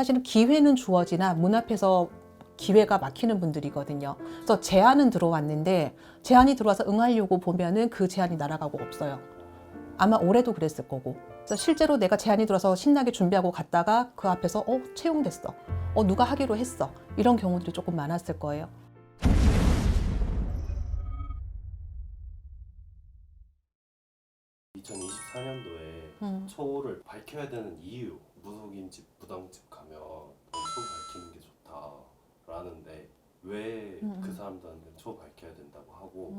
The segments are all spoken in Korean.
사실은 기회는 주어지나 문 앞에서 기회가 막히는 분들이거든요. 그래서 제안은 들어왔는데 제안이 들어와서 응하려고 보면은 그 제안이 날아가고 없어요. 아마 올해도 그랬을 거고. 그래서 실제로 내가 제안이 들어서 신나게 준비하고 갔다가 그 앞에서 채용됐어. 누가 하기로 했어. 이런 경우들이 조금 많았을 거예요. 2024년도에 초를 밝혀야 되는 이유, 무속인집, 무당집 가면 초 밝히는 게 좋다라는데 왜 그 사람들한테 초 밝혀야 된다고 하고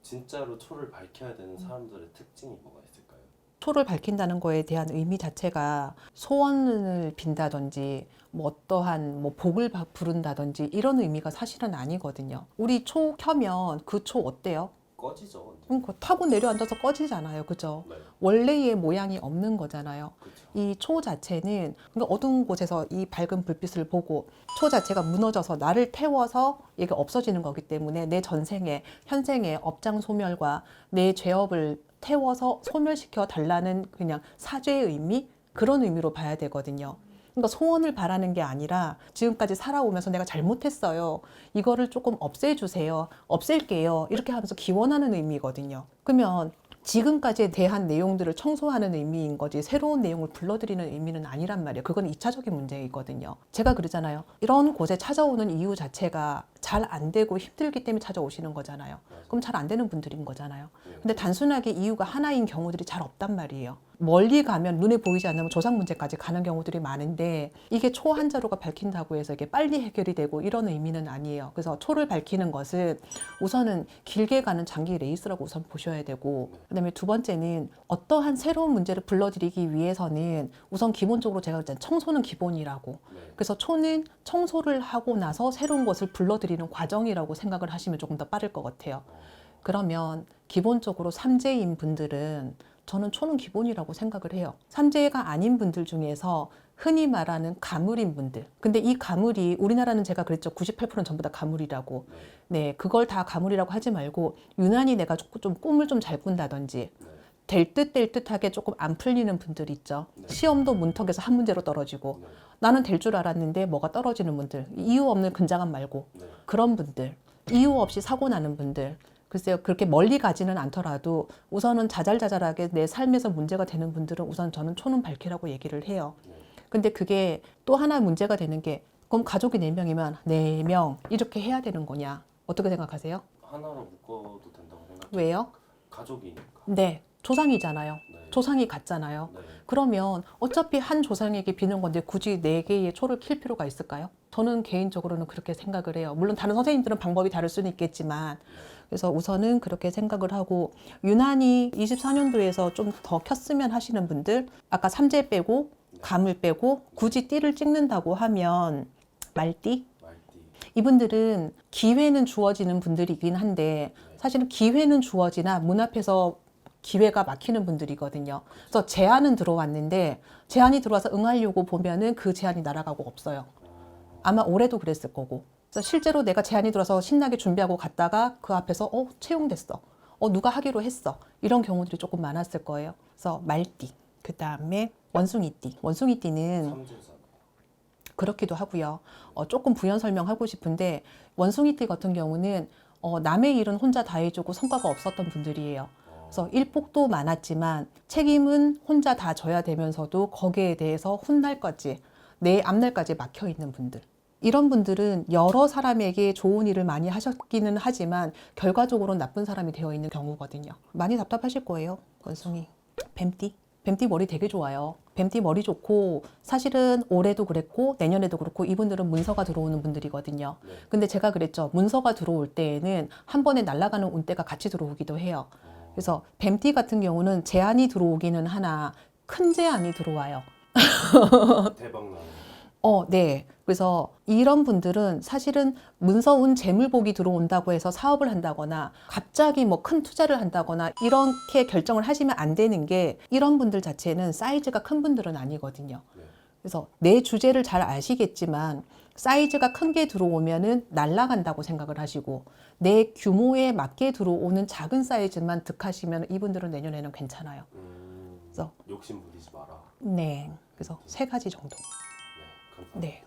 진짜로 초를 밝혀야 되는 사람들의 특징이 뭐가 있을까요? 초를 밝힌다는 거에 대한 의미 자체가 소원을 빈다든지 어떠한 복을 부른다든지 이런 의미가 사실은 아니거든요. 우리 초 켜면 그 초 어때요? 꺼지죠. 타고 내려앉아서 꺼지잖아요. 그죠? 네. 원래의 모양이 없는 거잖아요. 그쵸. 이 초 자체는 그러니까 어두운 곳에서 이 밝은 불빛을 보고 초 자체가 무너져서 나를 태워서 이게 없어지는 거기 때문에 내 전생에 현생의 업장 소멸과 내 죄업을 태워서 소멸시켜 달라는 그냥 사죄의 의미, 그런 의미로 봐야 되거든요. 그러니까 소원을 바라는 게 아니라 지금까지 살아오면서 내가 잘못했어요. 이거를 조금 없애주세요. 없앨게요. 이렇게 하면서 기원하는 의미거든요. 그러면 지금까지에 대한 내용들을 청소하는 의미인 거지 새로운 내용을 불러들이는 의미는 아니란 말이에요. 그건 2차적인 문제이거든요. 제가 그러잖아요. 이런 곳에 찾아오는 이유 자체가 잘 안 되고 힘들기 때문에 찾아오시는 거잖아요. 그럼 잘 안 되는 분들인 거잖아요. 근데 단순하게 이유가 하나인 경우들이 잘 없단 말이에요. 멀리 가면 눈에 보이지 않으면 조상 문제까지 가는 경우들이 많은데 이게 초 한 자루가 밝힌다고 해서 이게 빨리 해결이 되고 이런 의미는 아니에요. 그래서 초를 밝히는 것은 우선은 길게 가는 장기 레이스라고 우선 보셔야 되고, 그다음에 두 번째는 어떠한 새로운 문제를 불러들이기 위해서는 우선 기본적으로 제가 그랬잖아요. 청소는 기본이라고. 그래서 초는 청소를 하고 나서 새로운 것을 불러들이는 과정이라고 생각을 하시면 조금 더 빠를 것 같아요. 그러면 기본적으로 삼재인 분들은 저는 초는 기본이라고 생각을 해요. 삼재가 아닌 분들 중에서 흔히 말하는 가물인 분들. 근데 이 가물이 우리나라는 제가 그랬죠. 98%는 전부 다 가물이라고. 네, 그걸 다 가물이라고 하지 말고 유난히 내가 좀 꿈을 좀 잘 꾼다든지 될 듯 될 듯하게 조금 안 풀리는 분들 있죠. 시험도 문턱에서 한 문제로 떨어지고 나는 될 줄 알았는데 뭐가 떨어지는 분들. 이유 없는 근자감 말고 그런 분들. 이유 없이 사고 나는 분들. 글쎄요, 그렇게 멀리 가지는 않더라도 우선은 자잘자잘하게 내 삶에서 문제가 되는 분들은 우선 저는 초는 밝히라고 얘기를 해요. 근데 그게 또 하나 문제가 되는 게 그럼 가족이 4명이면 4명 이렇게 해야 되는 거냐? 어떻게 생각하세요? 하나로 묶어도 된다고 생각해요. 왜요? 가족이니까. 네, 조상이잖아요. 네. 조상이 같잖아요. 네. 그러면 어차피 한 조상에게 비는 건데 굳이 4개의 초를 킬 필요가 있을까요? 저는 개인적으로는 그렇게 생각을 해요. 물론 다른 선생님들은 방법이 다를 수는 있겠지만 그래서 우선은 그렇게 생각을 하고 유난히 24년도에서 좀 더 켰으면 하시는 분들 아까 삼재 빼고 감을 빼고 굳이 띠를 찍는다고 하면 말띠? 이분들은 기회는 주어지는 분들이긴 한데 사실은 기회는 주어지나 문 앞에서 기회가 막히는 분들이거든요. 그래서 제안은 들어왔는데 제안이 들어와서 응하려고 보면은 그 제안이 날아가고 없어요. 아마 올해도 그랬을 거고. 그래서 실제로 내가 제안이 들어서 신나게 준비하고 갔다가 그 앞에서 채용됐어. 누가 하기로 했어. 이런 경우들이 조금 많았을 거예요. 그래서 말띠, 그 다음에 원숭이띠. 원숭이띠는 삼재잖아요. 그렇기도 하고요. 조금 부연 설명하고 싶은데 원숭이띠 같은 경우는 남의 일은 혼자 다 해주고 성과가 없었던 분들이에요. 그래서 일복도 많았지만 책임은 혼자 다 져야 되면서도 거기에 대해서 훗날까지 내 앞날까지 막혀 있는 분들. 이런 분들은 여러 사람에게 좋은 일을 많이 하셨기는 하지만 결과적으로는 나쁜 사람이 되어 있는 경우거든요. 많이 답답하실 거예요, 원숭이. 뱀띠. 뱀띠 머리 되게 좋아요. 뱀띠 머리 좋고 사실은 올해도 그랬고 내년에도 그렇고 이분들은 문서가 들어오는 분들이거든요. 근데 제가 그랬죠. 문서가 들어올 때에는 한 번에 날아가는 운대가 같이 들어오기도 해요. 그래서 뱀띠 같은 경우는 제안이 들어오기는 하나 큰 제안이 들어와요. 대박 나는. 네. 그래서 이런 분들은 사실은 문서운 재물복이 들어온다고 해서 사업을 한다거나 갑자기 큰 투자를 한다거나 이렇게 결정을 하시면 안 되는 게 이런 분들 자체는 사이즈가 큰 분들은 아니거든요. 그래서 내 주제를 잘 아시겠지만 사이즈가 큰 게 들어오면은 날아간다고 생각을 하시고 내 규모에 맞게 들어오는 작은 사이즈만 득하시면 이분들은 내년에는 괜찮아요. 그래서 욕심 부리지 마라. 네. 그래서 3가지 정도. 네. 네.